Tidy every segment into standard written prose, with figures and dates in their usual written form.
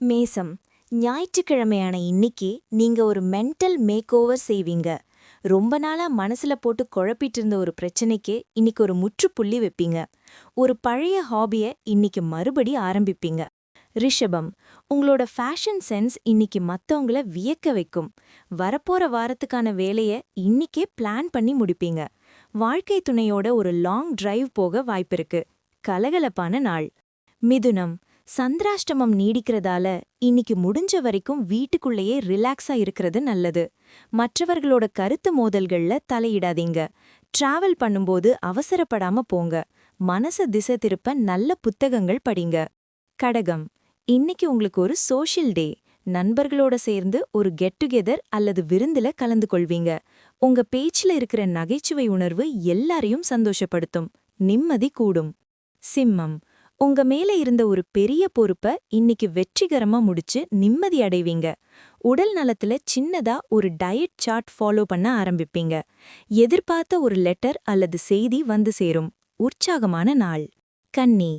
மேசம், ஞாயிற்றுக்கிழமையான இன்னிக்கு நீங்க ஒரு மென்டல் மேக்ஓவர் செய்வீங்க. ரொம்ப நாளா மனசுல போட்டு குழப்பிட்டு இருந்த ஒரு பிரச்சனைக்கு இன்னைக்கு ஒரு முற்றுப்புள்ளி வைப்பீங்க. ஒரு பழைய ஹாபிய இன்னைக்கு மறுபடி ஆரம்பிப்பீங்க. ரிஷபம், உங்களோட ஃபேஷன் சென்ஸ் இன்னைக்கு மத்தவங்கள வியக்க வைக்கும். வரப்போற வாரத்துக்கான வேலைய இன்னிக்கே பிளான் பண்ணி முடிப்பீங்க. வாழ்க்கை துணையோட ஒரு லாங் டிரைவ் போக வாய்ப்பிருக்கு. கலகலப்பான நாள். மிதுனம், சந்திராஷ்டமம் நீடிக்கிறதால இன்னைக்கு முடிஞ்ச வரைக்கும் வீட்டுக்குள்ளேயே ரிலாக்ஸா இருக்கிறது நல்லது. மற்றவர்களோட கருத்து மோதல்கள்ல தலையிடாதீங்க. டிராவல் பண்ணும்போது அவசரப்படாம போங்க. மனச திசை திருப்ப நல்ல புத்தகங்கள் படிங்க. கடகம், இன்னைக்கு உங்களுக்கு ஒரு சோஷியல் டே. நண்பர்களோட சேர்ந்து ஒரு கெட் டுகெதர் அல்லது விருந்துல கலந்து கொள்வீங்க. உங்க பேச்சுல இருக்கிற நகைச்சுவை உணர்வு எல்லாரையும் சந்தோஷப்படுத்தும். நிம்மதி கூடும். சிம்மம், உங்க மேல இருந்த ஒரு பெரிய பொறுப்ப இன்னைக்கு வெற்றிகரமா முடிச்சு நிம்மதி அடைவீங்க. உடல் நலத்துல சின்னதா ஒரு டயட் சார்ட் ஃபாலோ பண்ண ஆரம்பிப்பீங்க. எதிர்பார்த்த ஒரு லெட்டர் அல்லது செய்தி வந்து சேரும். உற்சாகமான நாள். கன்னி,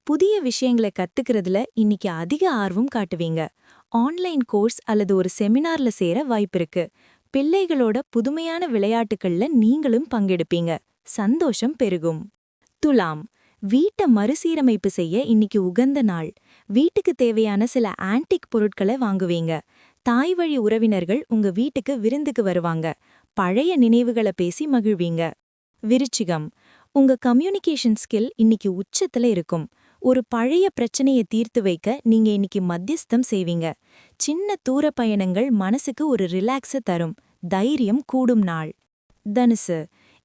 புதிய விஷயங்களை கத்துக்கிறதுல இன்னைக்கு அதிக ஆர்வம் காட்டுவீங்க. ஆன்லைன் கோர்ஸ் அல்லது ஒரு செமினார்ல சேர வாய்ப்பிருக்கு. பிள்ளைகளோட புதுமையான விளையாட்டுகள்ல நீங்களும் பங்கெடுப்பீங்க. சந்தோஷம் பெருகும். துலாம், வீட்டை மறுசீரமைப்பு செய்ய இன்னைக்கு உகந்த நாள். வீட்டுக்கு தேவையான சில ஆன்டிக் பொருட்களை வாங்குவீங்க. தாய் வழி உறவினர்கள் உங்க வீட்டுக்கு விருந்துக்கு வருவாங்க. பழைய நினைவுகளை பேசி மகிழ்வீங்க. விருச்சிகம், உங்க கம்யூனிகேஷன் ஸ்கில் இன்னைக்கு உச்சத்துல இருக்கும். ஒரு பழைய பிரச்சனையை தீர்த்து வைக்க நீங்க இன்னைக்கு மத்தியஸ்தம் செய்வீங்க. சின்ன தூர பயணங்கள் மனசுக்கு ஒரு ரிலாக்ஸ தரும். தைரியம் கூடும் நாள். தனுசு,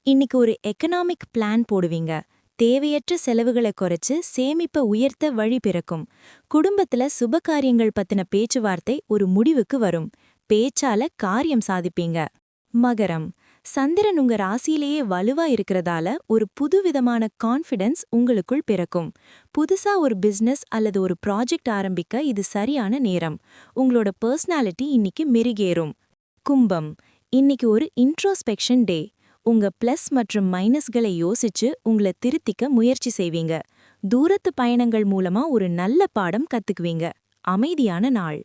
இன்னைக்கு ஒரு எக்கனாமிக் பிளான் போடுவீங்க. தேவையற்ற செலவுகளை குறைச்சு சேமிப்ப உயர்த்த வழி பிறக்கும். குடும்பத்துல சுபகாரியங்கள் பத்தின பேச்சுவார்த்தை ஒரு முடிவுக்கு வரும். பேச்சால காரியம் சாதிப்பீங்க. மகரம், சந்திரன் உங்க ராசியிலேயே வலுவா இருக்கிறதால ஒரு புதுவிதமான கான்ஃபிடன்ஸ் உங்களுக்குள் பிறக்கும். புதுசா ஒரு பிசினஸ் அல்லது ஒரு ப்ராஜெக்ட் ஆரம்பிக்க இது சரியான நேரம். உங்களோட பர்சனாலிட்டி இன்னைக்கு மெருகேறும். கும்பம், இன்னைக்கு ஒரு இன்ட்ரோஸ்பெக்ஷன் டே. உங்க பிளஸ் மற்றும் மைனஸ்களை யோசிச்சு உங்களை திருத்திக்க முயற்சி செய்வீங்க. தூரத்து பயணங்கள் மூலமா ஒரு நல்ல பாடம் கத்துக்குவீங்க. அமைதியான நாள்.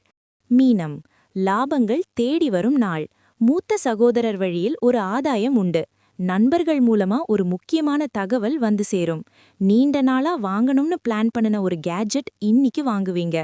மீனம், லாபங்கள் தேடி வரும் நாள். மூத்த சகோதரர் வழியில் ஒரு ஆதாயம் உண்டு. நண்பர்கள் மூலமா ஒரு முக்கியமான தகவல் வந்து சேரும். நீண்ட நாளா வாங்கணும்னு பிளான் பண்ணின ஒரு கேட்ஜெட் இன்னைக்கு வாங்குவீங்க.